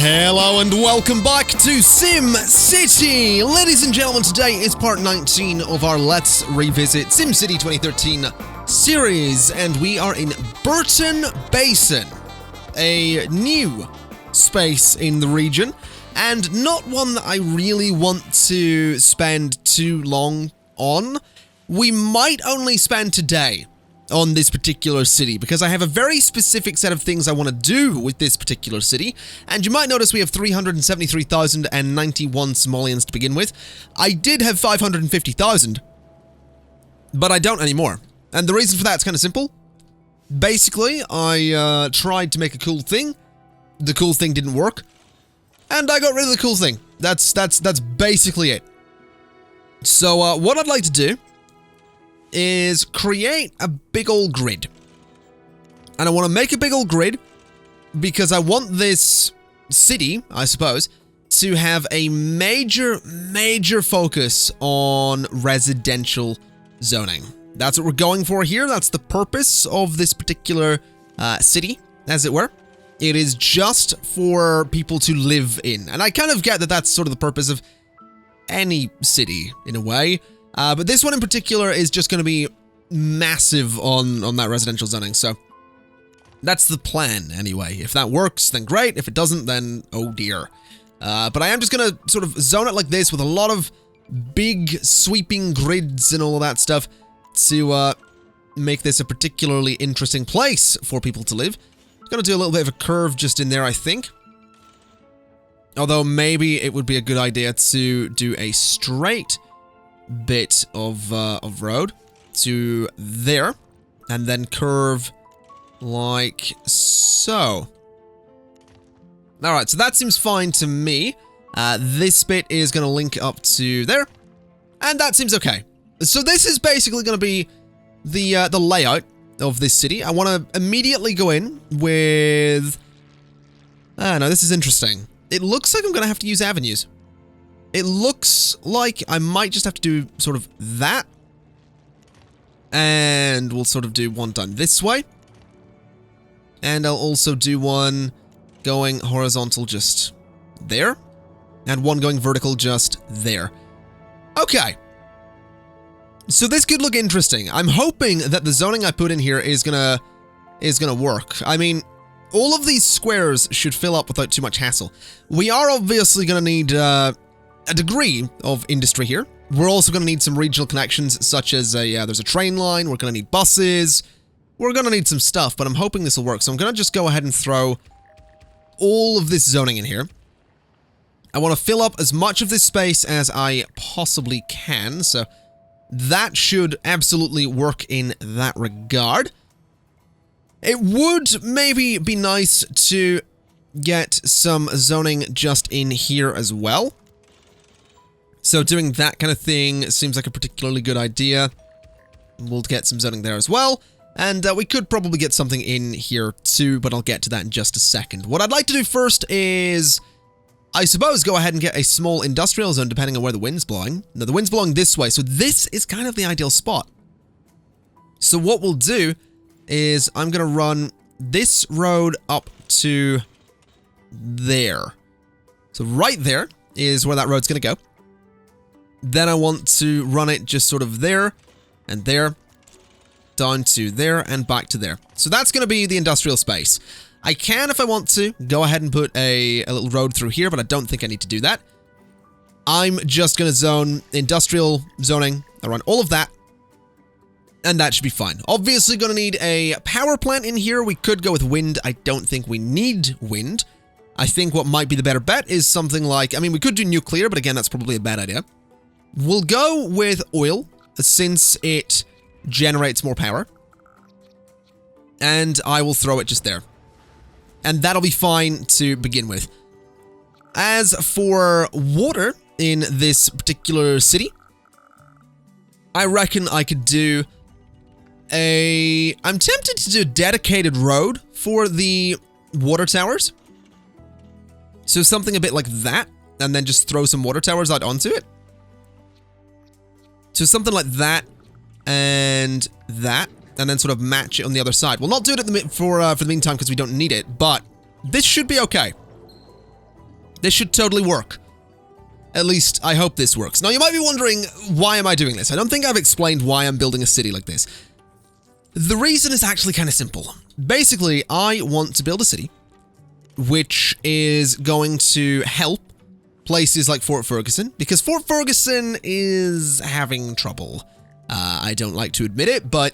Hello and welcome back to SimCity! Ladies and gentlemen, today is part 19 of our Let's Revisit SimCity 2013 series, and we are in Burton Basin, a new space in the region, and not one that I really want to spend too long on. We might only spend today on this particular city, because I have a very specific set of things I want to do with this particular city, and you might notice we have 373,091 Somalians to begin with. I did have 550,000, but I don't anymore, and the reason for that is kind of simple. Basically, I tried to make a cool thing, the cool thing didn't work, and I got rid of the cool thing. That's basically it. So, what I'd like to do is create a big old grid. And I want to make a big old grid because I want this city, I suppose, to have a major focus on residential zoning. That's what we're going for here. That's the purpose of this particular city, as it were. It is just for people to live in. And I kind of get that that's sort of the purpose of any city, in a way. But this one in particular is just going to be massive on that residential zoning, so that's the plan anyway. If that works, then great. If it doesn't, then oh dear. But I am just going to sort of zone it like this with a lot of big sweeping grids and all of that stuff to make this a particularly interesting place for people to live. I'm going to do a little bit of a curve just in there, I think. Although maybe it would be a good idea to do a straight bit of road to there, and then curve like so. Alright, so that seems fine to me. This bit is going to link up to there, and that seems okay. So this is basically going to be the layout of this city. I want to immediately go in with... I don't know, this is interesting. It looks like I'm going to have to use avenues. It looks like I might just have to do sort of that. And we'll sort of do one done this way. And I'll also do one going horizontal just there. And one going vertical just there. Okay. So this could look interesting. I'm hoping that the zoning I put in here is gonna work. I mean, all of these squares should fill up without too much hassle. We are obviously gonna need a degree of industry here. We're also going to need some regional connections, such as there's a train line, we're going to need buses, we're going to need some stuff, but I'm hoping this will work. So I'm going to just go ahead and throw all of this zoning in here. I want to fill up as much of this space as I possibly can, so that should absolutely work in that regard. It would maybe be nice to get some zoning just in here as well. So doing that kind of thing seems like a particularly good idea. We'll get some zoning there as well. And we could probably get something in here too, but I'll get to that in just a second. What I'd like to do first is, I suppose, go ahead and get a small industrial zone depending on where the wind's blowing. Now, the wind's blowing this way, so this is kind of the ideal spot. So what we'll do is I'm going to run this road up to there. So right there is where that road's going to go. Then I want to run it just sort of there, and there, down to there, and back to there. So that's going to be the industrial space. I can, if I want to, go ahead and put a little road through here, but I don't think I need to do that. I'm just going to zone industrial zoning around all of that, and that should be fine. Obviously going to need a power plant in here. We could go with wind. I don't think we need wind. I think what might be the better bet is something like, I mean, we could do nuclear, but again, that's probably a bad idea. We'll go with oil, since it generates more power. And I will throw it just there. And that'll be fine to begin with. As for water in this particular city, I reckon I could do I'm tempted to do a dedicated road for the water towers. So something a bit like that, and then just throw some water towers out onto it. So something like that, and then sort of match it on the other side. We'll not do it for the meantime because we don't need it, but this should be okay. This should totally work. At least, I hope this works. Now, you might be wondering, why am I doing this? I don't think I've explained why I'm building a city like this. The reason is actually kind of simple. Basically, I want to build a city which is going to help places like Fort Ferguson, because Fort Ferguson is having trouble. I don't like to admit it, but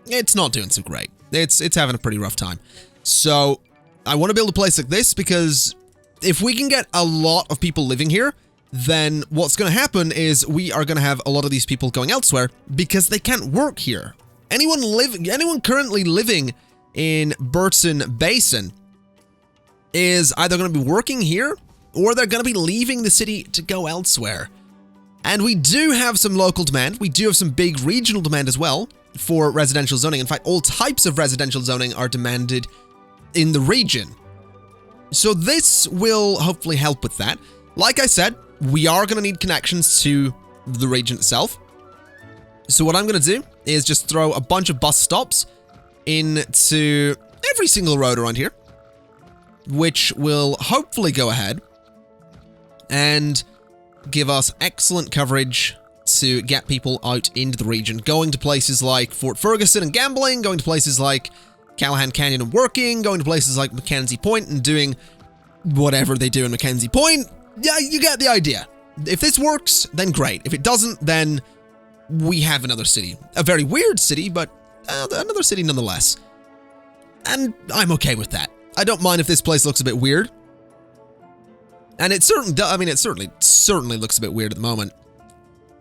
it's not doing so great. It's having a pretty rough time. So I want to build a place like this because if we can get a lot of people living here, then what's going to happen is we are going to have a lot of these people going elsewhere because they can't work here. Anyone currently living in Burton Basin is either going to be working here or they're going to be leaving the city to go elsewhere. And we do have some local demand. We do have some big regional demand as well for residential zoning. In fact, all types of residential zoning are demanded in the region. So this will hopefully help with that. Like I said, we are going to need connections to the region itself. So what I'm going to do is just throw a bunch of bus stops into every single road around here, which will hopefully go ahead and give us excellent coverage to get people out into the region, going to places like Fort Ferguson and gambling, going to places like Callahan Canyon and working, going to places like Mackenzie Point and doing whatever they do in Mackenzie Point. Yeah, you get the idea. If this works, then great. If it doesn't, then we have another city. A very weird city, but another city nonetheless. And I'm okay with that. I don't mind if this place looks a bit weird. And it certainly does. I mean, it certainly looks a bit weird at the moment.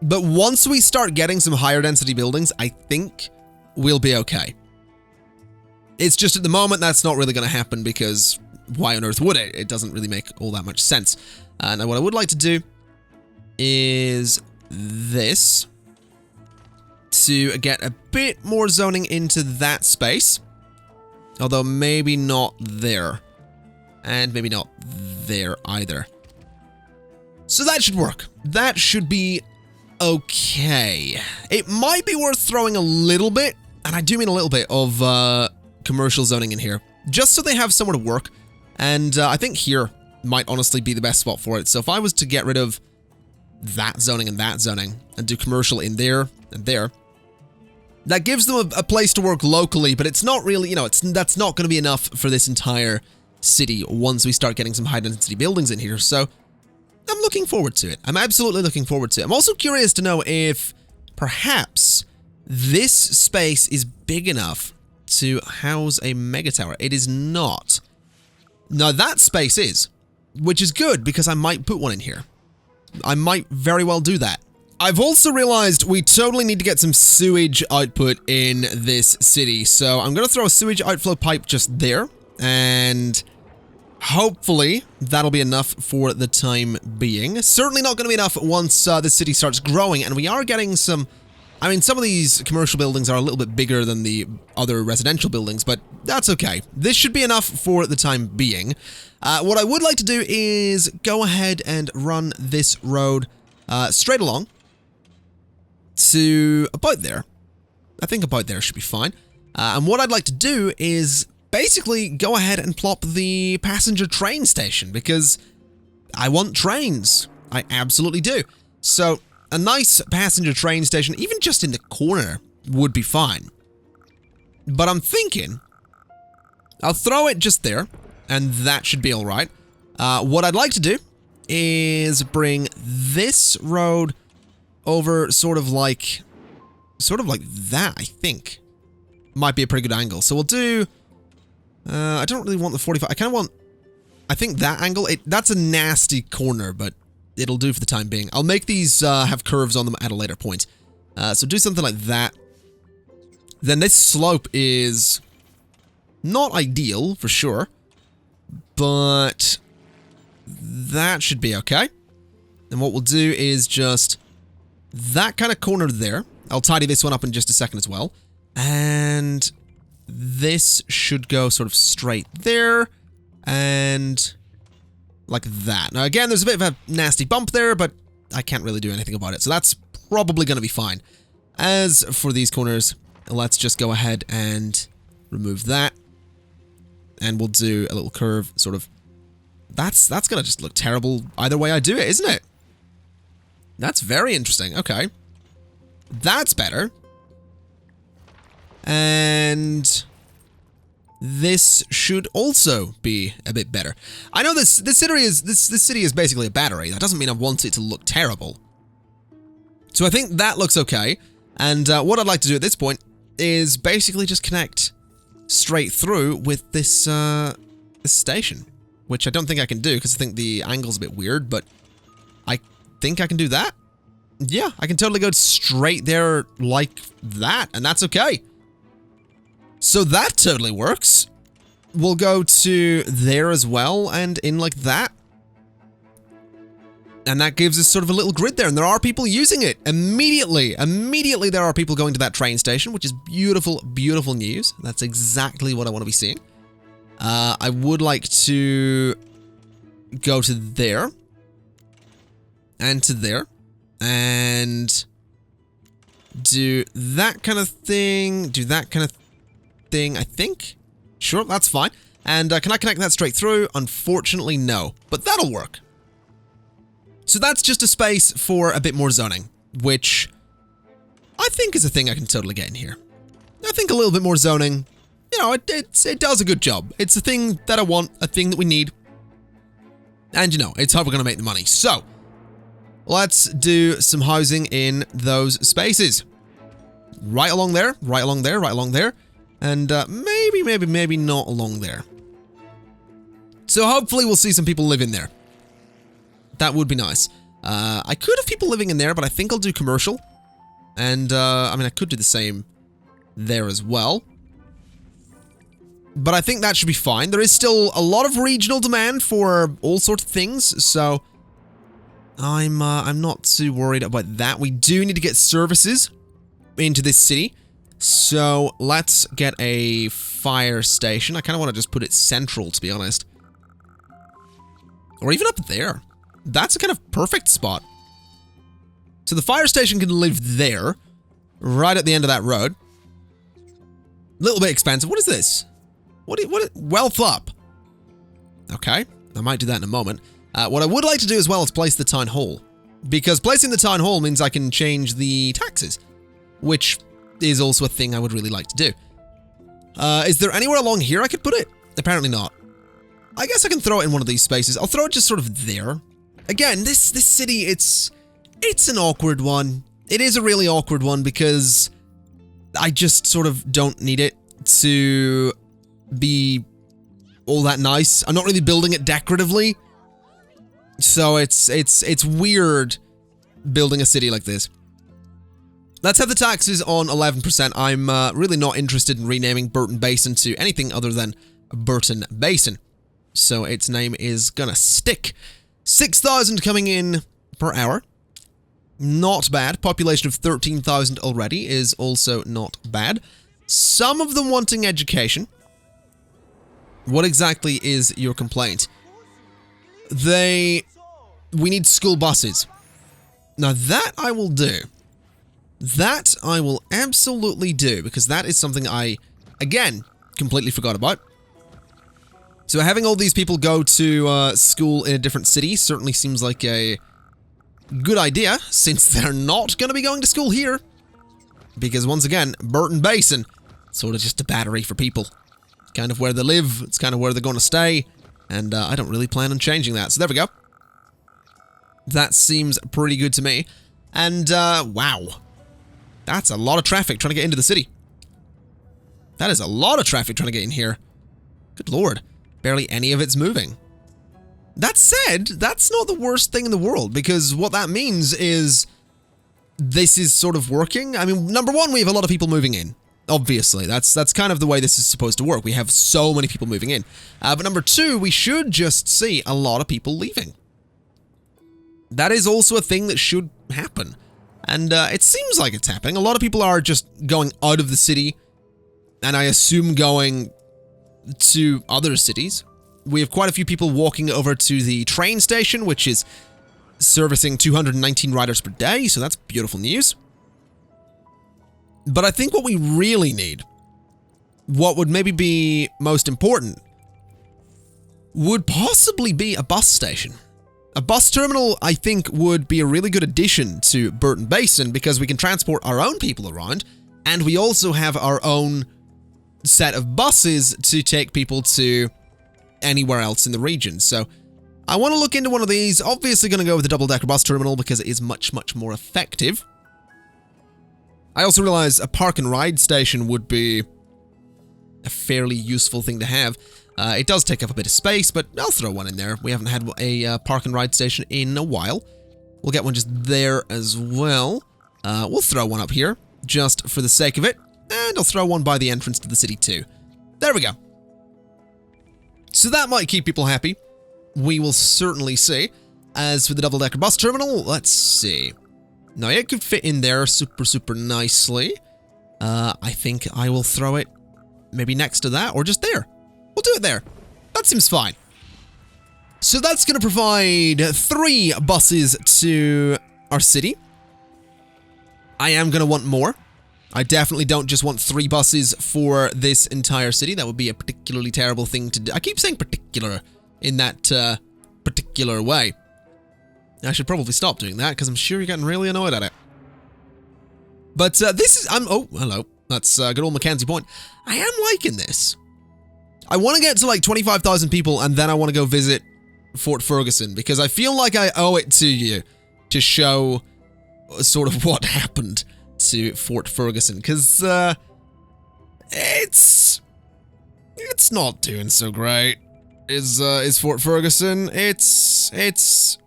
But once we start getting some higher density buildings, I think we'll be okay. It's just at the moment that's not really going to happen because why on earth would it? It doesn't really make all that much sense. Now what I would like to do is this to get a bit more zoning into that space. Although maybe not there. And maybe not there either. So that should work. That should be okay. It might be worth throwing a little bit, and I do mean a little bit, of commercial zoning in here, just so they have somewhere to work. And I think here might honestly be the best spot for it. So if I was to get rid of that zoning and do commercial in there and there, that gives them a place to work locally, but it's not really, that's not going to be enough for this entire city once we start getting some high density buildings in here. So I'm looking forward to it. I'm absolutely looking forward to it. I'm also curious to know if perhaps this space is big enough to house a mega tower. It is not. Now that space is, which is good because I might put one in here. I might very well do that. I've also realized we totally need to get some sewage output in this city. So I'm going to throw a sewage outflow pipe just there. And hopefully that'll be enough for the time being. Certainly not going to be enough once the city starts growing. And we are getting some... I mean, some of these commercial buildings are a little bit bigger than the other residential buildings, but that's okay. This should be enough for the time being. What I would like to do is go ahead and run this road straight along to about there. I think about there should be fine. And what I'd like to do is basically go ahead and plop the passenger train station because I want trains. I absolutely do. So a nice passenger train station, even just in the corner, would be fine. But I'm thinking I'll throw it just there, and that should be all right. What I'd like to do is bring this road over sort of like that, I think. Might be a pretty good angle. So we'll do... I don't really want the 45. I kind of want... I think that angle, that's a nasty corner, but it'll do for the time being. I'll make these have curves on them at a later point. So do something like that. Then this slope is not ideal, for sure. But that should be okay. And what we'll do is just that kind of corner there. I'll tidy this one up in just a second as well. And this should go sort of straight there. And like that. Now again, there's a bit of a nasty bump there, but I can't really do anything about it. So that's probably going to be fine. As for these corners, let's just go ahead and remove that. And we'll do a little curve sort of That's gonna just look terrible either way I do it, isn't it? That's very interesting. Okay. That's better. And this should also be a bit better. I know this city is basically a battery. That doesn't mean I want it to look terrible. So I think that looks okay. And what I'd like to do at this point is basically just connect straight through with this this station, which I don't think I can do because I think the angle's a bit weird, but I think I can do that. Yeah, I can totally go straight there like that, and that's okay. So that totally works. We'll go to there as well and in like that. And that gives us sort of a little grid there, and there are people using it immediately. Immediately there are people going to that train station, which is beautiful, beautiful news. That's exactly what I want to be seeing. I would like to go to there. And to there. And do that kind of thing. Do that kind of thing, I think. Sure, that's fine. And can I connect that straight through? Unfortunately, no. But that'll work. So that's just a space for a bit more zoning, which I think is a thing I can totally get in here. I think a little bit more zoning, you know, it does a good job. It's a thing that I want, a thing that we need. And, you know, it's how we're going to make the money. So, let's do some housing in those spaces. Right along there, right along there, right along there. And maybe not along there. So hopefully we'll see some people live in there. That would be nice. I could have people living in there, but I think I'll do commercial. And, I mean, I could do the same there as well. But I think that should be fine. There is still a lot of regional demand for all sorts of things, so I'm not too worried about that. We do need to get services into this city. So let's get a fire station. I kind of want to just put it central, to be honest. Or even up there. That's a kind of perfect spot. So the fire station can live there, right at the end of that road. A little bit expensive. What is this? What wealth up. Okay, I might do that in a moment. What I would like to do as well is place the town hall. Because placing the town hall means I can change the taxes. Which is also a thing I would really like to do. Is there anywhere along here I could put it? Apparently not. I guess I can throw it in one of these spaces. I'll throw it just sort of there. Again, this city, it's an awkward one. It is a really awkward one because I just sort of don't need it to be all that nice. I'm not really building it decoratively. So it's weird building a city like this. Let's have the taxes on 11%. I'm really not interested in renaming Burton Basin to anything other than Burton Basin. So its name is gonna stick. 6,000 coming in per hour. Not bad. Population of 13,000 already is also not bad. Some of them wanting education. What exactly is your complaint? We need school buses. Now that I will do. That I will absolutely do, because that is something I, again, completely forgot about. So having all these people go to school in a different city certainly seems like a good idea, since they're not going to be going to school here. Because once again, Burton Basin, sort of just a battery for people. It's kind of where they live, it's kind of where they're going to stay, and I don't really plan on changing that. So there we go. That seems pretty good to me. And, wow. That's a lot of traffic trying to get into the city. That is a lot of traffic trying to get in here. Good lord. Barely any of it's moving. That said, that's not the worst thing in the world, because what that means is this is sort of working. I mean, number one, we have a lot of people moving in. Obviously, that's kind of the way this is supposed to work. We have so many people moving in. But number two, we should just see a lot of people leaving. That is also a thing that should happen. And it seems like it's happening. A lot of people are just going out of the city, and I assume going to other cities. We have quite a few people walking over to the train station, which is servicing 219 riders per day, so that's beautiful news. But I think what we really need, what would maybe be most important, would possibly be a bus station. A bus terminal, I think, would be a really good addition to Burton Basin because we can transport our own people around, and we also have our own set of buses to take people to anywhere else in the region. So I want to look into one of these. Obviously going to go with the double-decker bus terminal because it is much, much more effective. I also realize a park and ride station would be a fairly useful thing to have. It does take up a bit of space, but I'll throw one in there. We haven't had a park and ride station in a while. We'll get one just there as well. We'll throw one up here, just for the sake of it. And I'll throw one by the entrance to the city too. There we go. So that might keep people happy. We will certainly see. As for the double-decker bus terminal, let's see. Now, it could fit in there super, super nicely. I think I will throw it maybe next to that or just there. We'll do it there. That seems fine. So that's going to provide 3 buses to our city. I am going to want more. I definitely don't just want 3 buses for this entire city. That would be a particularly terrible thing to do. I keep saying particular in that particular way. I should probably stop doing that because I'm sure you're getting really annoyed at it. But this is... oh, hello. That's good old Mackenzie Point. I am liking this. I want to get to like 25,000 people and then I want to go visit Fort Ferguson because I feel like I owe it to you to show sort of what happened to Fort Ferguson because it's not doing so great. Is Fort Ferguson? It's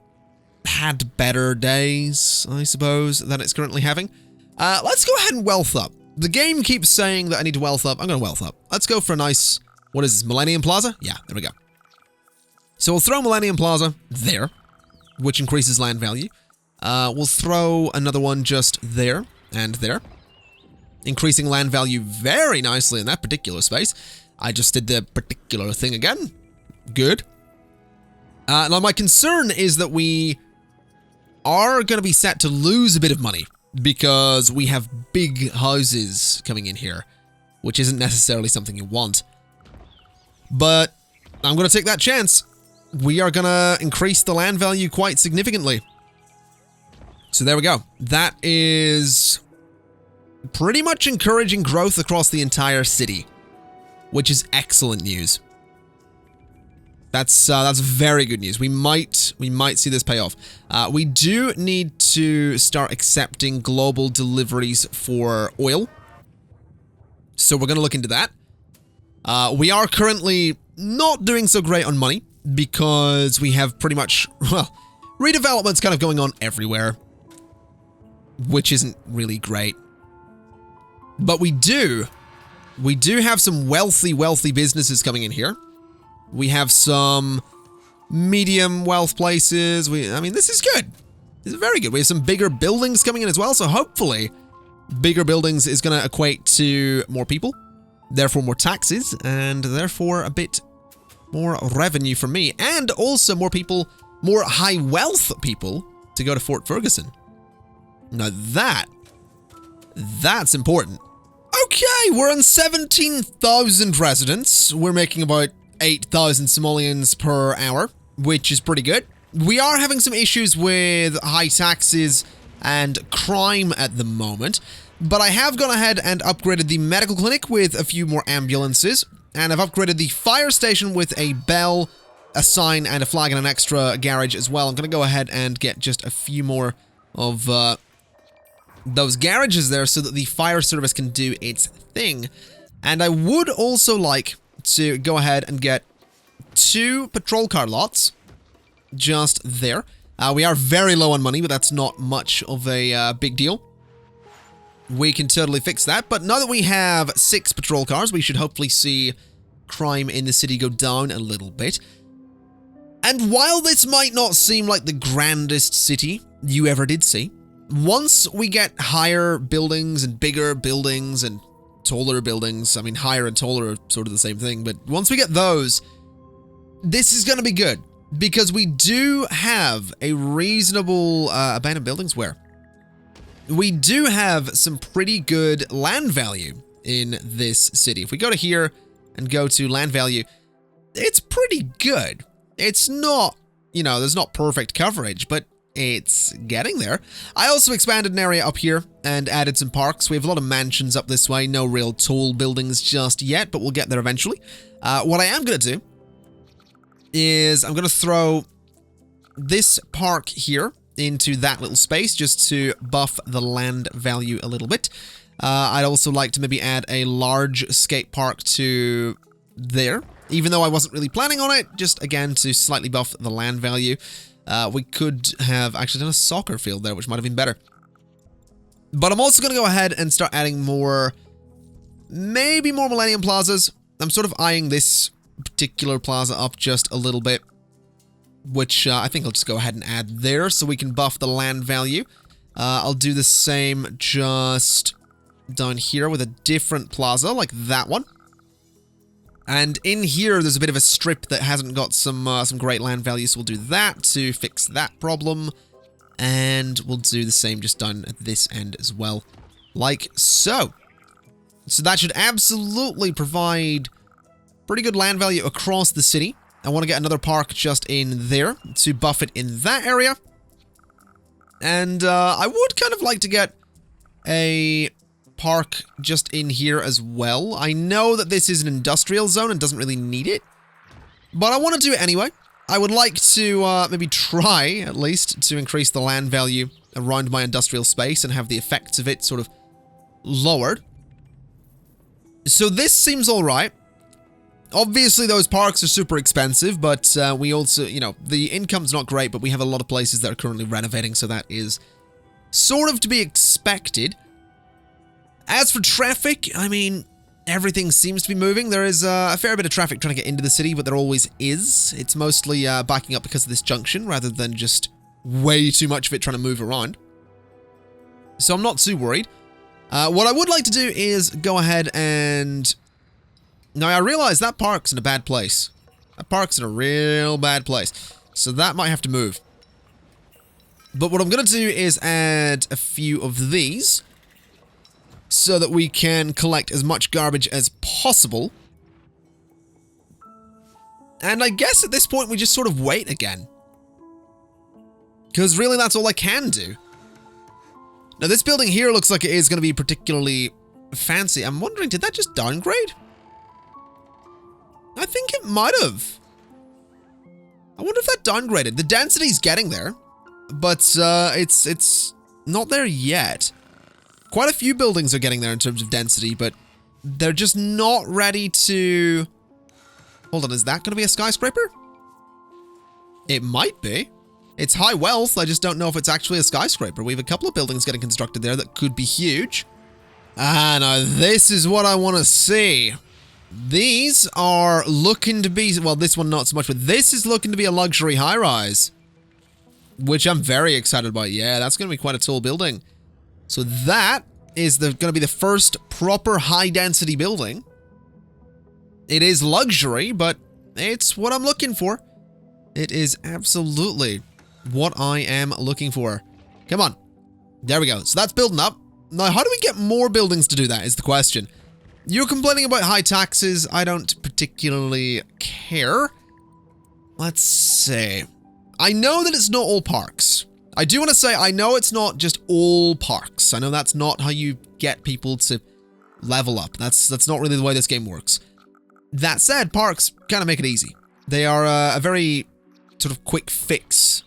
had better days, I suppose, than it's currently having. Let's go ahead and wealth up. The game keeps saying that I need to wealth up. I'm going to wealth up. Let's go for a nice... What is this, Millennium Plaza? Yeah, there we go. So we'll throw Millennium Plaza there, which increases land value. We'll throw another one just there and there, increasing land value very nicely in that particular space. I just did the particular thing again. Good. Now my concern is that we are going to be set to lose a bit of money because we have big houses coming in here, which isn't necessarily something you want. But I'm going to take that chance. We are going to increase the land value quite significantly. So there we go. That is pretty much encouraging growth across the entire city, which is excellent news. That's very good news. We might see this pay off. We do need to start accepting global deliveries for oil. So we're going to look into that. We are currently not doing so great on money because we have pretty much, well, redevelopment's kind of going on everywhere, which isn't really great. But we do have some wealthy businesses coming in here. We have some medium wealth places. I mean, this is good. This is very good. We have some bigger buildings coming in as well. So hopefully bigger buildings is going to equate to more people, therefore more taxes, and therefore a bit more revenue for me, and also more people, more high wealth people to go to Fort Ferguson. Now that's important. Okay, we're on 17,000 residents. We're making about 8,000 simoleons per hour, which is pretty good. We are having some issues with high taxes and crime at the moment, but I have gone ahead and upgraded the medical clinic with a few more ambulances, and I've upgraded the fire station with a bell, a sign, and a flag, and an extra garage as well. I'm going to go ahead and get just a few more of those garages there so that the fire service can do its thing. And I would also like to go ahead and get 2 patrol car lots just there. We are very low on money, but that's not much of a big deal. We can totally fix that. But now that we have 6 patrol cars, we should hopefully see crime in the city go down a little bit. And while this might not seem like the grandest city you ever did see, once we get higher buildings and bigger buildings and taller buildings, I mean, higher and taller are sort of the same thing, but once we get those, this is going to be good because we do have a reasonable abandoned buildings where we do have some pretty good land value in this city. If we go to here and go to land value, it's pretty good. It's not, you know, there's not perfect coverage, but it's getting there. I also expanded an area up here and added some parks. We have a lot of mansions up this way. No real tall buildings just yet, but we'll get there eventually. What I am going to do is I'm going to throw this park here into that little space just to buff the land value a little bit. I'd also like to maybe add a large skate park to there, even though I wasn't really planning on it, just again to slightly buff the land value. We could have actually done a soccer field there, which might have been better. But I'm also going to go ahead and start adding more, maybe more Millennium Plazas. I'm sort of eyeing this particular plaza up just a little bit, which I think I'll just go ahead and add there so we can buff the land value. I'll do the same just down here with a different plaza like that one. And in here, there's a bit of a strip that hasn't got some great land value, so we'll do that to fix that problem. And we'll do the same just down at this end as well, like so. So that should absolutely provide pretty good land value across the city. I want to get another park just in there to buff it in that area. And I would kind of like to get a park just in here as well. I know that this is an industrial zone and doesn't really need it, but I want to do it anyway. I would like to maybe try, at least, to increase the land value around my industrial space and have the effects of it sort of lowered. So this seems alright. Obviously, those parks are super expensive, but we also, you know, the income's not great, but we have a lot of places that are currently renovating, so that is sort of to be expected. As for traffic, I mean, everything seems to be moving. There is a fair bit of traffic trying to get into the city, but there always is. It's mostly backing up because of this junction, rather than just way too much of it trying to move around. So I'm not too worried. What I would like to do is go ahead and... Now, I realize that park's in a bad place. That park's in a real bad place. So that might have to move. But what I'm going to do is add a few of these, so that we can collect as much garbage as possible. And I guess at this point we just sort of wait again, because really that's all I can do. Now this building here looks like it is going to be particularly fancy. I'm wondering, did that just downgrade? I think it might have. I wonder if that downgraded. The density's getting there, but it's not there yet. Quite a few buildings are getting there in terms of density, but they're just not ready to... Hold on, is that going to be a skyscraper? It might be. It's high wealth, I just don't know if it's actually a skyscraper. We have a couple of buildings getting constructed there that could be huge. Ah, now this is what I want to see. These are looking to be... Well, this one not so much, but this is looking to be a luxury high-rise, which I'm very excited about. Yeah, that's going to be quite a tall building. So that is going to be the first proper high-density building. It is luxury, but it's what I'm looking for. It is absolutely what I am looking for. Come on. There we go. So that's building up. Now, how do we get more buildings to do that is the question. You're complaining about high taxes. I don't particularly care. Let's see. I know that it's not all parks. I do want to say, I know it's not just all parks. I know that's not how you get people to level up. That's not really the way this game works. That said, parks kind of make it easy. They are a very sort of quick fix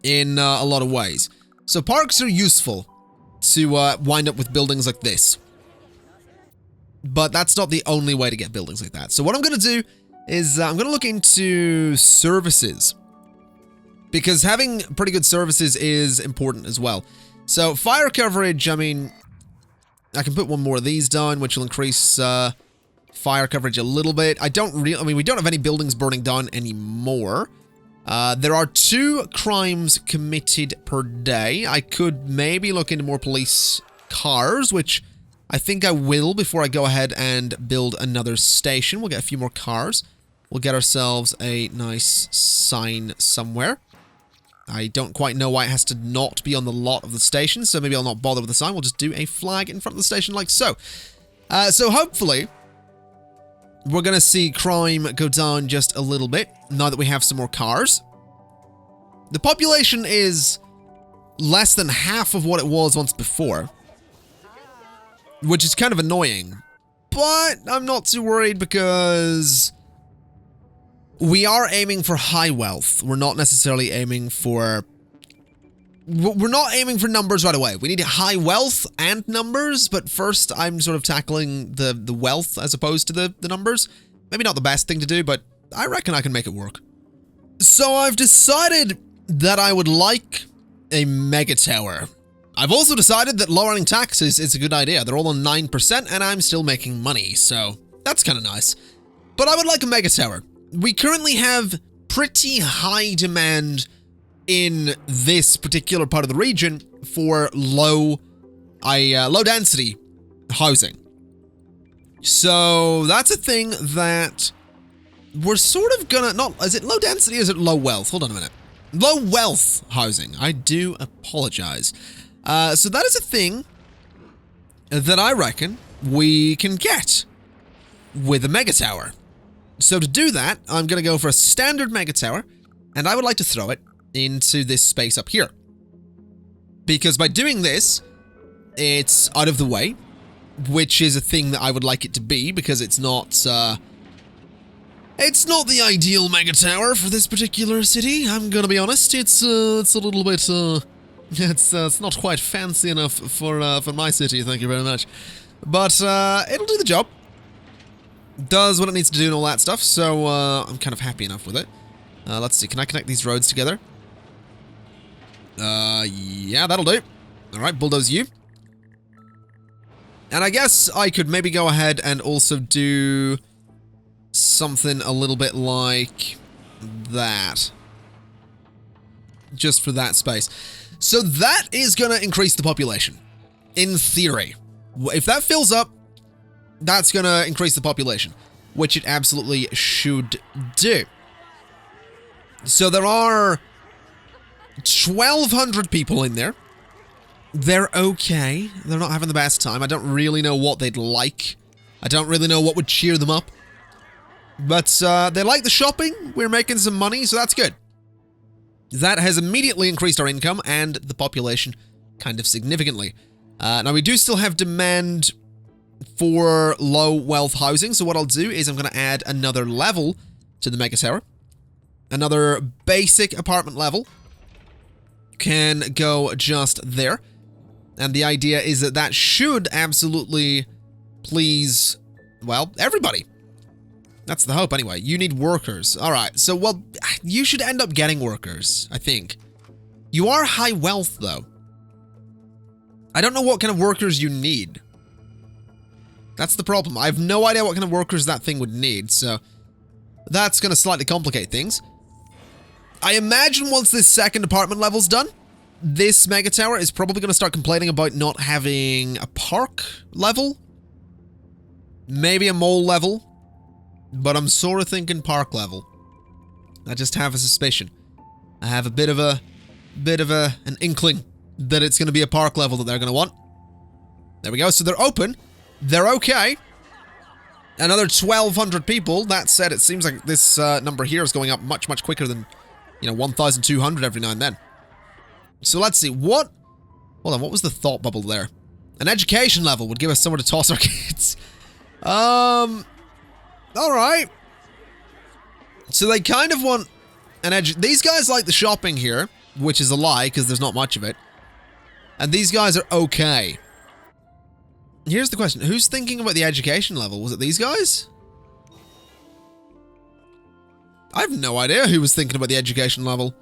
in a lot of ways. So parks are useful to wind up with buildings like this. But that's not the only way to get buildings like that. So what I'm going to do is I'm going to look into services, because having pretty good services is important as well. So fire coverage, I mean, I can put one more of these down, which will increase fire coverage a little bit. I mean, we don't have any buildings burning down anymore. There are 2 crimes committed per day. I could maybe look into more police cars, which I think I will before I go ahead and build another station. We'll get a few more cars. We'll get ourselves a nice sign somewhere. I don't quite know why it has to not be on the lot of the station, so maybe I'll not bother with the sign. We'll just do a flag in front of the station like so. So hopefully, we're going to see crime go down just a little bit now that we have some more cars. The population is less than half of what it was once before, which is kind of annoying. But I'm not too worried because we are aiming for high wealth. We're not necessarily aiming for... We're not aiming for numbers right away. We need high wealth and numbers, but first I'm sort of tackling the wealth as opposed to the numbers. Maybe not the best thing to do, but I reckon I can make it work. So I've decided that I would like a mega tower. I've also decided that lowering taxes is a good idea. They're all on 9% and I'm still making money, so that's kind of nice. But I would like a mega tower. We currently have pretty high demand in this particular part of the region for low density housing. So that's a thing that we're sort of gonna, is it low density or is it low wealth? Hold on a minute. Low wealth housing. I do apologize. So that is a thing that I reckon we can get with a mega tower. So to do that, I'm going to go for a standard mega tower, and I would like to throw it into this space up here. Because by doing this, it's out of the way, which is a thing that I would like it to be, because it's not the ideal mega tower for this particular city. I'm going to be honest. It's a little bit, it's not quite fancy enough for my city, thank you very much. But, it'll do the job. Does what it needs to do and all that stuff, so, I'm kind of happy enough with it. Let's see, can I connect these roads together? Yeah, that'll do. Alright, bulldoze you. And I guess I could maybe go ahead and also do something a little bit like that. Just for that space. So that is going to increase the population. In theory. If that fills up, that's going to increase the population. Which it absolutely should do. So there are 1,200 people in there. They're okay. They're not having the best time. I don't really know what they'd like. I don't really know what would cheer them up. But they like the shopping. We're making some money, so that's good. That has immediately increased our income and the population kind of significantly. Now, we do still have demand for low wealth housing, so what I'll do is I'm going to add another level to the mega tower. Another basic apartment level can go just there. And the idea is that that should absolutely please, well, everybody. That's the hope anyway. You need workers. Alright, so, well, you should end up getting workers, I think. You are high wealth, though. I don't know what kind of workers you need. That's the problem. I have no idea what kind of workers that thing would need, so that's going to slightly complicate things. I imagine once this second apartment level's done, this mega tower is probably going to start complaining about not having a park level. Maybe a mall level. But I'm sort of thinking park level. I just have a suspicion. I have a bit of an inkling that it's going to be a park level that they're going to want. There we go. So they're open. They're okay. Another 1,200 people. That said, it seems like this number here is going up much, much quicker than, 1,200 every now and then. So let's see. Hold on, what was the thought bubble there? An education level would give us somewhere to toss our kids. Alright. So they kind of want an these guys like the shopping here, which is a lie, because there's not much of it. And these guys are okay. Here's the question. Who's thinking about the education level? Was it these guys? I have no idea who was thinking about the education level.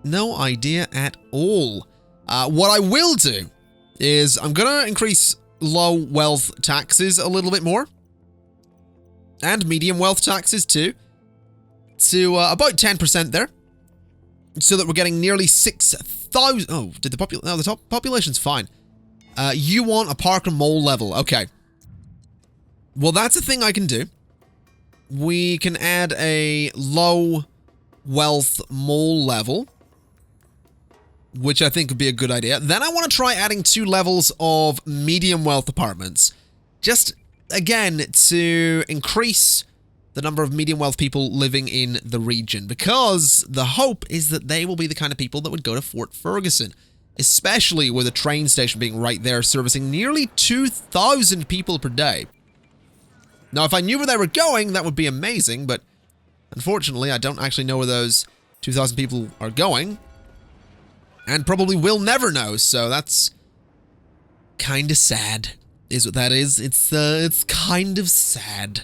No idea at all. What I will do is I'm going to increase low wealth taxes a little bit more. And medium wealth taxes too. To about 10% there. So that we're getting nearly 6,000... Oh, did the population... No, the top population's fine. You want a park and mall level. Okay. Well, that's a thing I can do. We can add a low wealth mall level. Which I think would be a good idea. Then I want to try adding 2 levels of medium wealth apartments. Just again, to increase the number of medium wealth people living in the region, because the hope is that they will be the kind of people that would go to Fort Ferguson, especially with a train station being right there, servicing nearly 2,000 people per day. Now, if I knew where they were going, that would be amazing, but unfortunately, I don't actually know where those 2,000 people are going, and probably will never know, so that's kind of sad, is what that is. It's kind of sad.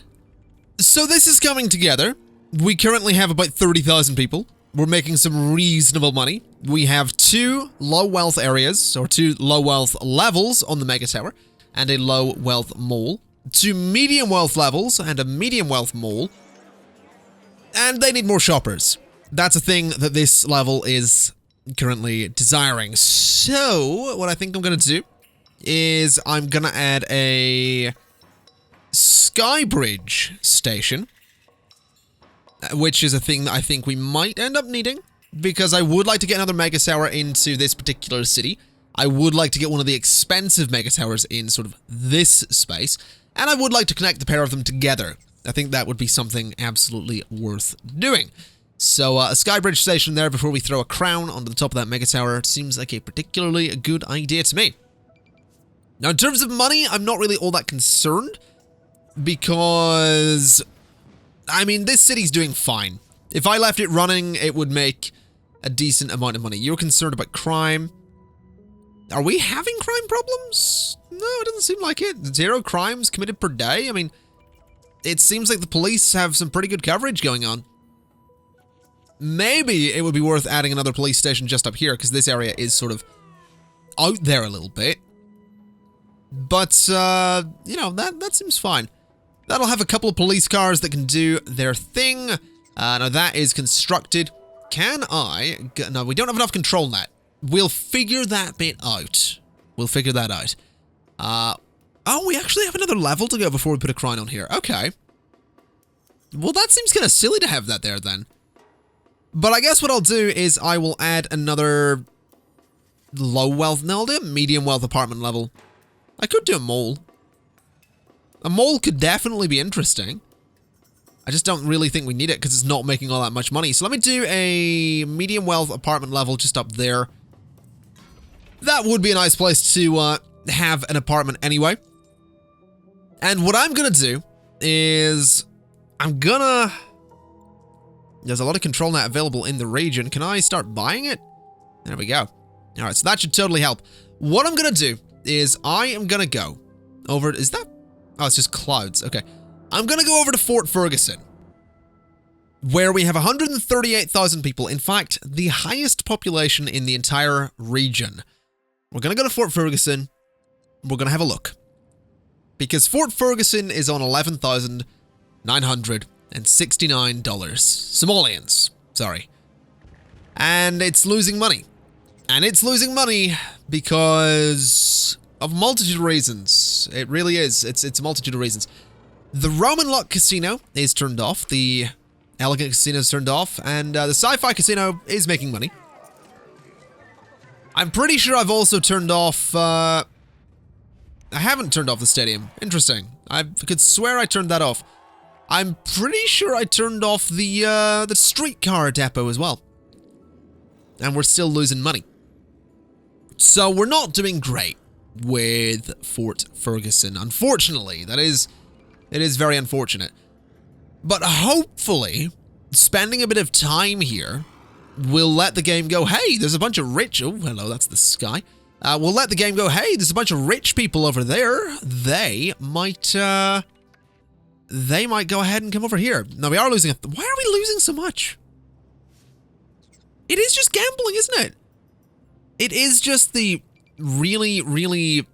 So this is coming together. We currently have about 30,000 people. We're making some reasonable money. We have 2 low wealth areas, or 2 low wealth levels on the Mega Tower, and a low wealth mall. 2 medium wealth levels and a medium wealth mall. And they need more shoppers. That's a thing that this level is currently desiring. So, what I think I'm going to do is I'm going to add a Skybridge station, which is a thing that I think we might end up needing, because I would like to get another Mega Tower into this particular city. I would like to get one of the expensive Mega Towers in sort of this space, and I would like to connect the pair of them together. I think that would be something absolutely worth doing. So a Skybridge station there before we throw a crown onto the top of that Mega Tower seems like a particularly good idea to me. Now, in terms of money, I'm not really all that concerned, because, I mean, this city's doing fine. If I left it running, it would make a decent amount of money. You're concerned about crime. Are we having crime problems? No, it doesn't seem like it. 0 crimes committed per day. I mean, it seems like the police have some pretty good coverage going on. Maybe it would be worth adding another police station just up here, because this area is sort of out there a little bit. But, you know, that seems fine. That'll have a couple of police cars that can do their thing. Now that is constructed. Can I... No, we don't have enough control net. We'll figure that bit out. We'll figure that out. Oh, we actually have another level to go before we put a crown on here. Okay. Well, that seems kind of silly to have that there then. But I guess what I'll do is I will add another low wealth... No, I'll do a medium wealth apartment level. I could do a mall. A mall could definitely be interesting. I just don't really think we need it because it's not making all that much money. So let me do a medium wealth apartment level just up there. That would be a nice place to have an apartment anyway. And what I'm going to do is I'm going to... There's a lot of control net available in the region. Can I start buying it? There we go. All right, so that should totally help. What I'm going to do is I am going to go over... Is that... Oh, it's just clouds. Okay. I'm going to go over to Fort Ferguson, where we have 138,000 people. In fact, the highest population in the entire region. We're going to go to Fort Ferguson. We're going to have a look. Because Fort Ferguson is on $11,969. Simoleons. Sorry. And it's losing money. And it's losing money because of a multitude of reasons. It really is. It's a multitude of reasons. The Roman Luck Casino is turned off. The Elegant Casino is turned off. And the Sci-Fi Casino is making money. I'm pretty sure I've also turned off... I haven't turned off the stadium. Interesting. I could swear I turned that off. I'm pretty sure I turned off the streetcar depot as well. And we're still losing money. So we're not doing great with Fort Ferguson, unfortunately. It is very unfortunate. But hopefully, spending a bit of time here will let the game go, hey, there's a bunch of rich... Oh, hello, that's the sky. We'll let the game go, hey, there's a bunch of rich people over there. They might go ahead and come over here. Now, we are losing... Why are we losing so much? It is just gambling, isn't it? It is just the really, really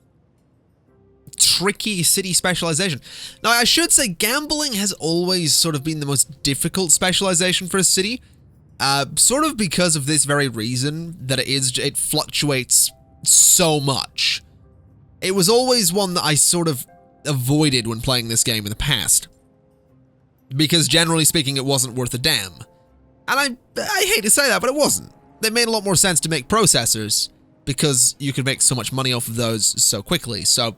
tricky city specialization. Now, I should say gambling has always sort of been the most difficult specialization for a city. Sort of because of this very reason that it fluctuates so much. It was always one that I sort of avoided when playing this game in the past. Because generally speaking, it wasn't worth a damn. And I hate to say that, but it wasn't. They made a lot more sense to make processors because you could make so much money off of those so quickly. So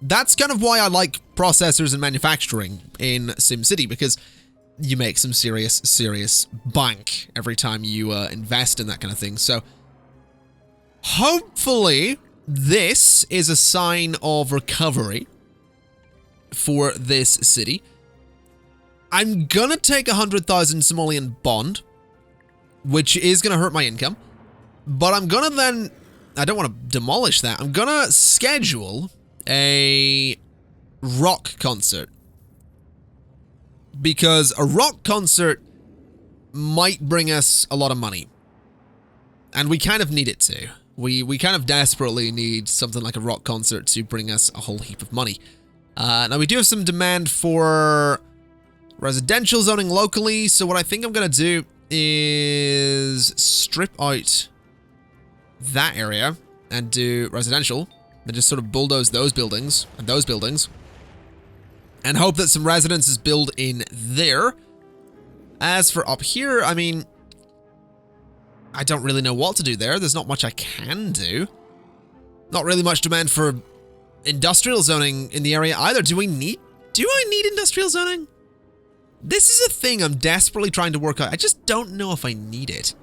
That's kind of why I like processors and manufacturing in SimCity, because you make some serious bank every time you invest in that kind of thing. So hopefully this is a sign of recovery for this city. I'm gonna take 100,000 Somalian bond, which is gonna hurt my income, but I'm gonna then, I don't want to demolish that, I'm gonna schedule a rock concert. Because a rock concert might bring us a lot of money. And we kind of need it to. We kind of desperately need something like a rock concert to bring us a whole heap of money. Now we do have some demand for residential zoning locally, so what I think I'm going to do is strip out that area and do residential, then just sort of bulldoze those buildings and those buildings, and hope that some residences build in there. As for up here, I mean, I don't really know what to do there. There's not much I can do. Not really much demand for industrial zoning in the area either. Do I need industrial zoning? This is a thing I'm desperately trying to work out. I just don't know if I need it.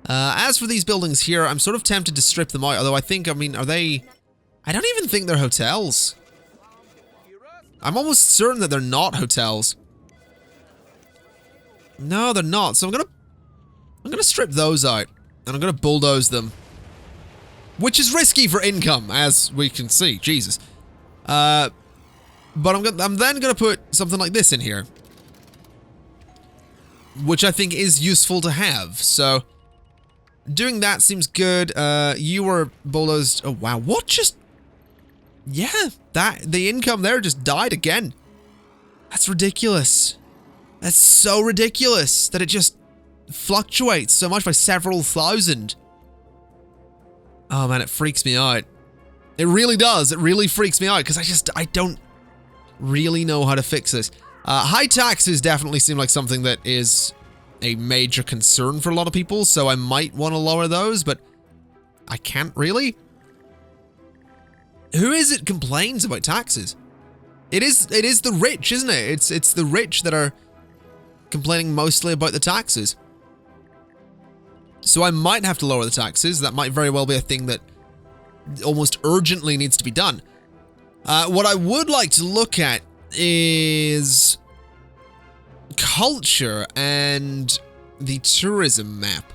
As for these buildings here, I'm sort of tempted to strip them out, although I think, I mean, are they... I don't even think they're hotels. I'm almost certain that they're not hotels. No, they're not. So I'm gonna strip those out, and I'm gonna bulldoze them, which is risky for income, as we can see. Jesus. But I'm then gonna put something like this in here, which I think is useful to have. So doing that seems good. You were bulldozed. Oh wow! What just? Yeah, the income there just died again. That's ridiculous. That's so ridiculous that it just fluctuates so much by several thousand. Oh man, it freaks me out. It really does. It really freaks me out because I don't really know how to fix this. High taxes definitely seem like something that is a major concern for a lot of people, so I might want to lower those, but I can't really. Who is it complains about taxes? It is the rich, isn't it? It's the rich that are complaining mostly about the taxes. So I might have to lower the taxes. That might very well be a thing that almost urgently needs to be done. What I would like to look at is culture and the tourism map,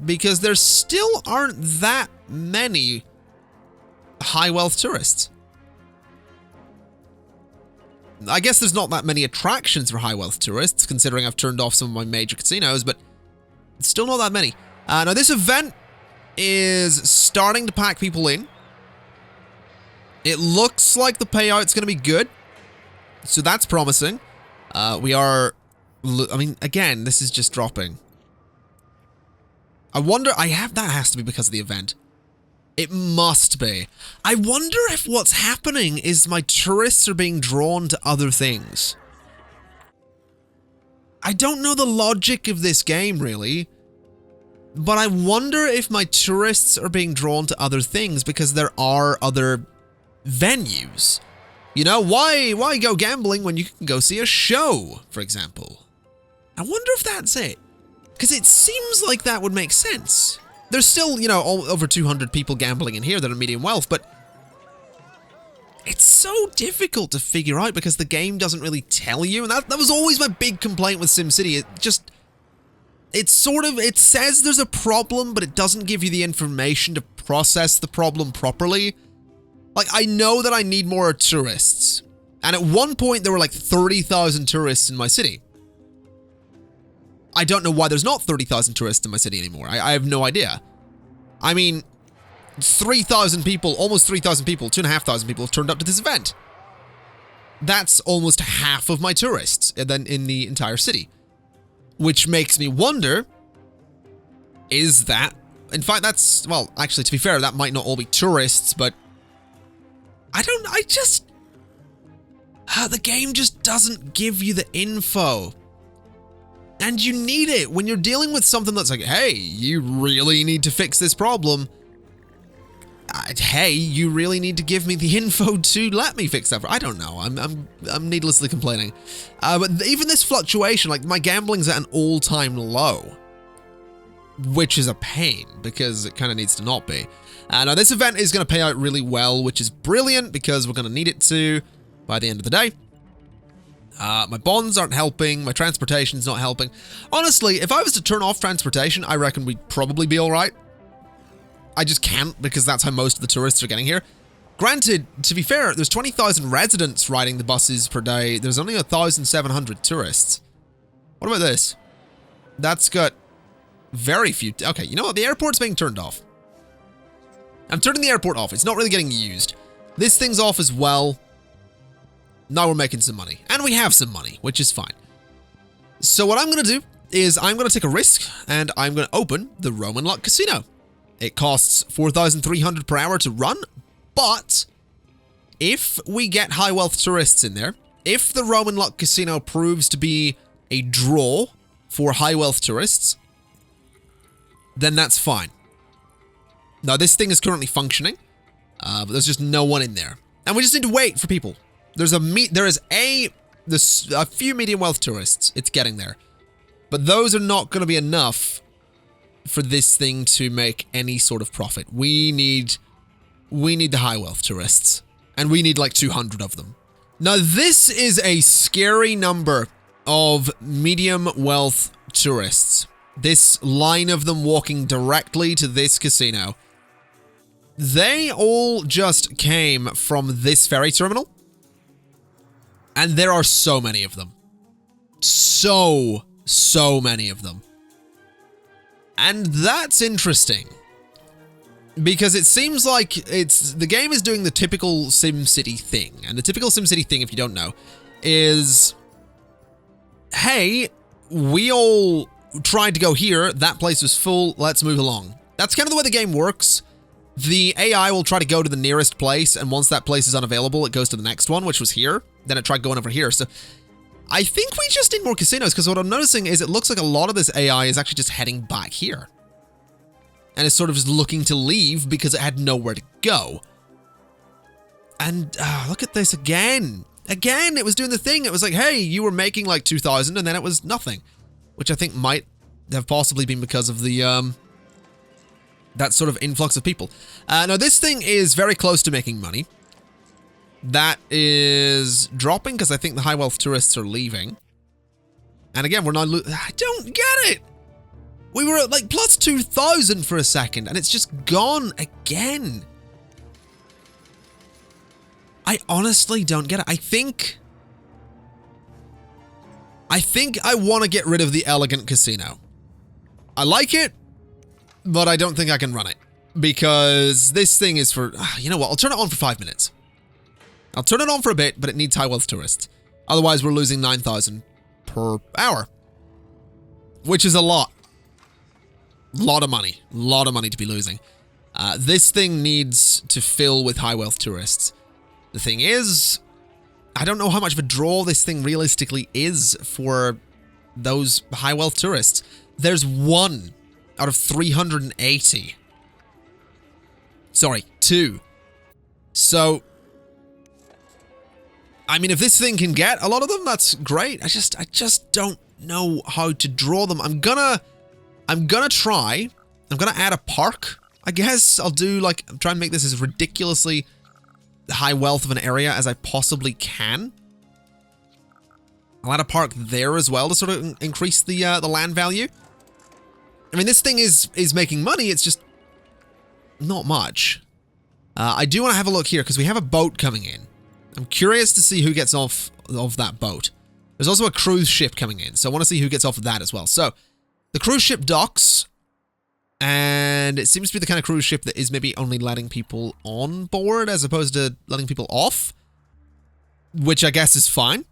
because there still aren't that many high wealth tourists. I guess there's not that many attractions for high wealth tourists, considering I've turned off some of my major casinos, but it's still not that many. Now this event is starting to pack people in. It looks like the payout's going to be good, so that's promising. I mean, again, this is just dropping. I wonder, that has to be because of the event. It must be. I wonder if what's happening is my tourists are being drawn to other things. I don't know the logic of this game, really. But I wonder if my tourists are being drawn to other things because there are other venues. You know, why go gambling when you can go see a show, for example? I wonder if that's it. Because it seems like that would make sense. There's still, you know, over 200 people gambling in here that are medium wealth, but it's so difficult to figure out because the game doesn't really tell you. And that was always my big complaint with SimCity. It says there's a problem, but it doesn't give you the information to process the problem properly. Like, I know that I need more tourists. And at one point, there were like 30,000 tourists in my city. I don't know why there's not 30,000 tourists in my city anymore. I have no idea. I mean, 3,000 people, almost 3,000 people, 2,500 people have turned up to this event. That's almost half of my tourists in the entire city. Which makes me wonder, is that... In fact, that's... Well, actually, to be fair, that might not all be tourists, but... the game just doesn't give you the info. And you need it when you're dealing with something that's like, hey, you really need to fix this problem. hey, you really need to give me the info to let me fix that. I don't know. I'm needlessly complaining. But even this fluctuation, like my gambling's at an all-time low, which is a pain because it kind of needs to not be. Now this event is going to pay out really well, which is brilliant because we're going to need it to by the end of the day. My bonds aren't helping. My transportation's not helping. Honestly, if I was to turn off transportation, I reckon we'd probably be all right. I just can't because that's how most of the tourists are getting here. Granted, to be fair, there's 20,000 residents riding the buses per day. There's only 1,700 tourists. What about this? That's got very few. Okay, you know what? The airport's being turned off. I'm turning the airport off. It's not really getting used. This thing's off as well. Now we're making some money. And we have some money, which is fine. So what I'm going to do is I'm going to take a risk and I'm going to open the Roman Luck Casino. It costs 4,300 per hour to run, but if we get high wealth tourists in there, if the Roman Luck Casino proves to be a draw for high wealth tourists, then that's fine. Now this thing is currently functioning, but there's just no one in there. And we just need to wait for people. There's a few medium wealth tourists. It's getting there. But those are not going to be enough for this thing to make any sort of profit. We need the high wealth tourists. And we need like 200 of them. Now this is a scary number of medium wealth tourists. This line of them walking directly to this casino. They all just came from this ferry terminal. And there are so many of them. So many of them. And that's interesting. Because it seems like the game is doing the typical SimCity thing. And the typical SimCity thing, if you don't know, is, hey, we all tried to go here. That place was full. Let's move along. That's kind of the way the game works. The AI will try to go to the nearest place, and once that place is unavailable, it goes to the next one, which was here. Then it tried going over here. So I think we just need more casinos, because what I'm noticing is it looks like a lot of this AI is actually just heading back here. And it's sort of just looking to leave because it had nowhere to go. And look at this again. Again, it was doing the thing. It was like, hey, you were making like 2,000, and then it was nothing. Which I think might have possibly been because of the that sort of influx of people. Now, this thing is very close to making money. That is dropping because I think the high wealth tourists are leaving. And again, we're not I don't get it. We were at like plus 2,000 for a second, and it's just gone again. I honestly don't get it. I think I want to get rid of the Elegant Casino. I like it, but I don't think I can run it. Because this thing is for... you know what? I'll turn it on for 5 minutes. I'll turn it on for a bit, but it needs high wealth tourists. Otherwise, we're losing 9,000 per hour. Which is a lot. Lot of money. Lot of money to be losing. This thing needs to fill with high wealth tourists. The thing is, I don't know how much of a draw this thing realistically is for those high wealth tourists. There's 1 out of 380. Sorry, 2. So, I mean, if this thing can get a lot of them, that's great. I just don't know how to draw them. I'm gonna try. I'm gonna add a park. I guess I'll do like, try and make this as ridiculously high wealth of an area as I possibly can. I'll add a park there as well to sort of increase the land value. I mean, this thing is making money. It's just not much. I do want to have a look here because we have a boat coming in. I'm curious to see who gets off of that boat. There's also a cruise ship coming in, so I want to see who gets off of that as well. So, the cruise ship docks, and it seems to be the kind of cruise ship that is maybe only letting people on board as opposed to letting people off, which I guess is fine.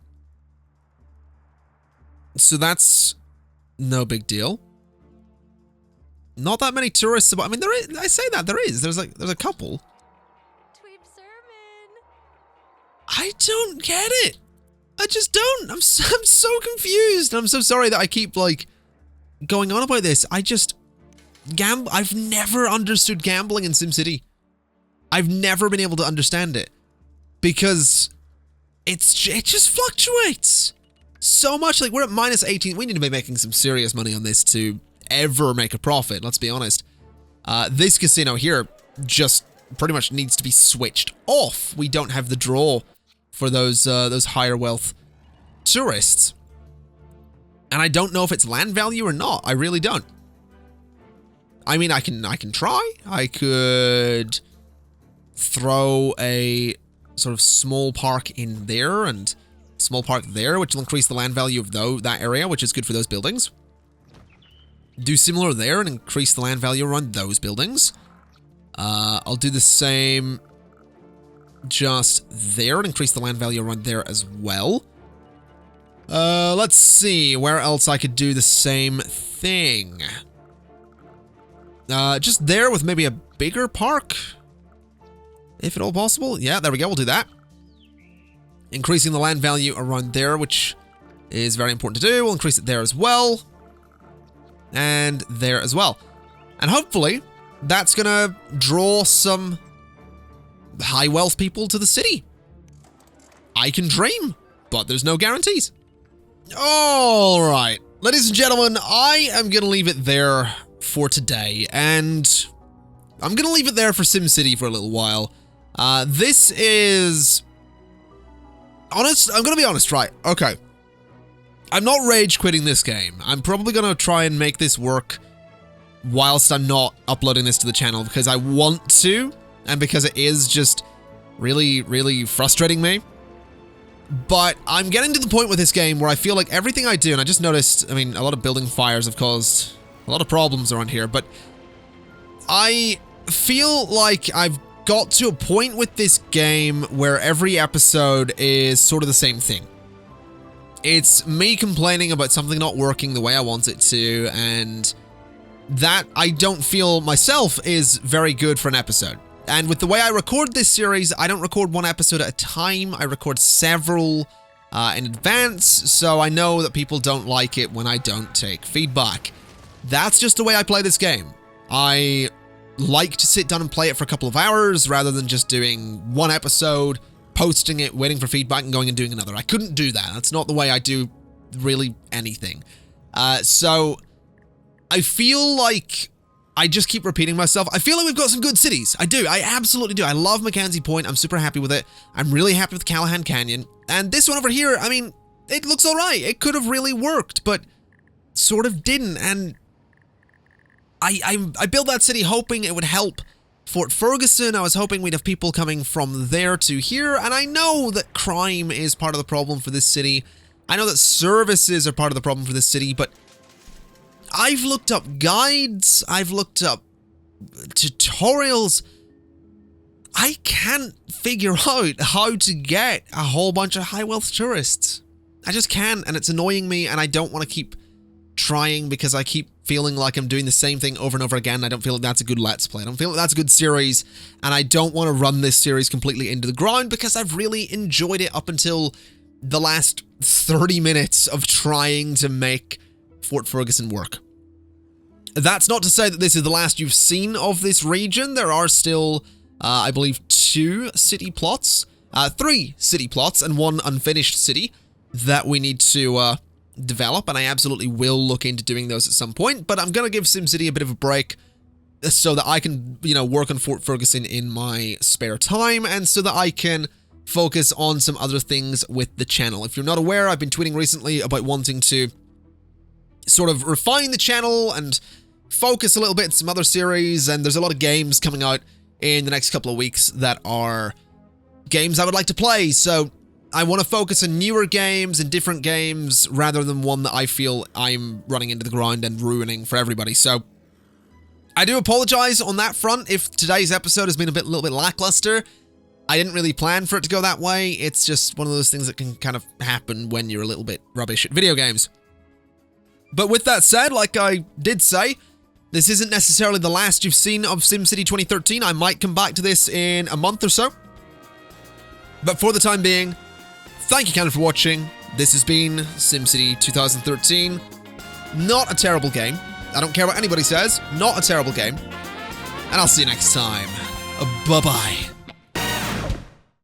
So that's no big deal. Not that many tourists. I mean, there is. I say that there is. There's a couple. I don't get it. I just don't. I'm so confused. I'm so sorry that I keep like going on about this. I just I've never understood gambling in SimCity. I've never been able to understand it because it just fluctuates so much. Like, we're at minus 18. We need to be making some serious money on this to ever make a profit, let's be honest. This casino here just pretty much needs to be switched off. We don't have the draw for those higher wealth tourists. And I don't know if it's land value or not. I really don't. I mean, I can try. I could throw a sort of small park in there and small park there, which will increase the land value of that area, which is good for those buildings. Do similar there and increase the land value around those buildings. I'll do the same just there and increase the land value around there as well. Let's see where else I could do the same thing. Just there with maybe a bigger park, if at all possible. Yeah, there we go. We'll do that. Increasing the land value around there, which is very important to do. We'll increase it there as well. And there as well. And hopefully, that's gonna draw some high wealth people to the city. I can dream, but there's no guarantees. Alright, ladies and gentlemen, I am gonna leave it there for today, and I'm gonna leave it there for SimCity for a little while. This is... honest, I'm gonna be honest, right? Okay. I'm not rage quitting this game. I'm probably gonna try and make this work whilst I'm not uploading this to the channel because I want to, and because it is just really, really frustrating me. But I'm getting to the point with this game where I feel like everything I do, and I just noticed, I mean, a lot of building fires have caused a lot of problems around here, but I feel like I've got to a point with this game where every episode is sort of the same thing. It's me complaining about something not working the way I want it to, and that I don't feel myself is very good for an episode. And with the way I record this series, I don't record one episode at a time. I record several in advance, so I know that people don't like it when I don't take feedback. That's just the way I play this game. I like to sit down and play it for a couple of hours rather than just doing one episode, posting it, waiting for feedback, and going and doing another. I couldn't do that. That's not the way I do really anything. So I feel like I just keep repeating myself. I feel like we've got some good cities. I do. I absolutely do. I love Mackenzie Point. I'm super happy with it. I'm really happy with Callahan Canyon. And this one over here, I mean, it looks all right. It could have really worked, but sort of didn't. And I built that city hoping it would help Fort Ferguson. I was hoping we'd have people coming from there to here. And I know that crime is part of the problem for this city. I know that services are part of the problem for this city, but I've looked up guides, I've looked up tutorials. I can't figure out how to get a whole bunch of high wealth tourists. I just can't, and it's annoying me, and I don't want to keep trying because I keep feeling like I'm doing the same thing over and over again. I don't feel like that's a good Let's Play. I don't feel like that's a good series, and I don't want to run this series completely into the ground because I've really enjoyed it up until the last 30 minutes of trying to make Fort Ferguson work. That's not to say that this is the last you've seen of this region. There are still, I believe, 2 city plots, 3 city plots, and 1 unfinished city that we need to develop, and I absolutely will look into doing those at some point, but I'm going to give SimCity a bit of a break so that I can, you know, work on Fort Ferguson in my spare time, and so that I can focus on some other things with the channel. If you're not aware, I've been tweeting recently about wanting to sort of refine the channel and focus a little bit in some other series, and there's a lot of games coming out in the next couple of weeks that are games I would like to play, so I want to focus on newer games and different games rather than one that I feel I'm running into the ground and ruining for everybody. So I do apologize on that front if today's episode has been a little bit lackluster. I didn't really plan for it to go that way. It's just one of those things that can kind of happen when you're a little bit rubbish at video games. But with that said, like I did say, this isn't necessarily the last you've seen of SimCity 2013. I might come back to this in a month or so. But for the time being, thank you, Canon, for watching. This has been SimCity 2013. Not a terrible game. I don't care what anybody says. Not a terrible game. And I'll see you next time. Bye-bye.